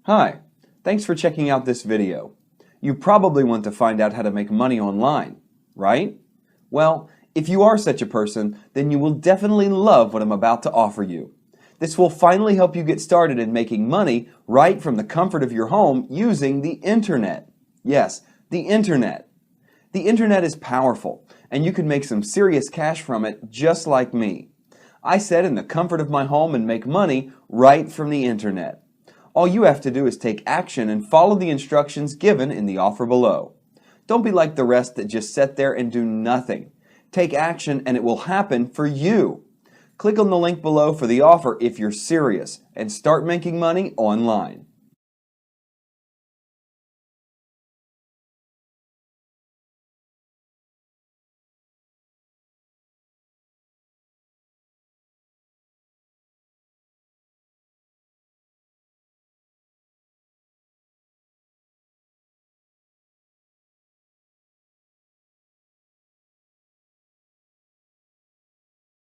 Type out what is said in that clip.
Hi, thanks for checking out this video. You probably want to find out how to make money online, right? Well, if you are such a person, then you will definitely love what I'm about to offer you. This will finally help you get started in making money right from the comfort of your home using the internet. Yes, the internet. The internet is powerful, and you can make some serious cash from it just like me. I sit in the comfort of my home and make money right from the internet. All you have to do is take action and follow the instructions given in the offer below. Don't be like the rest that just sit there and do nothing. Take action and it will happen for you. Click on the link below for the offer if you're serious and start making money online.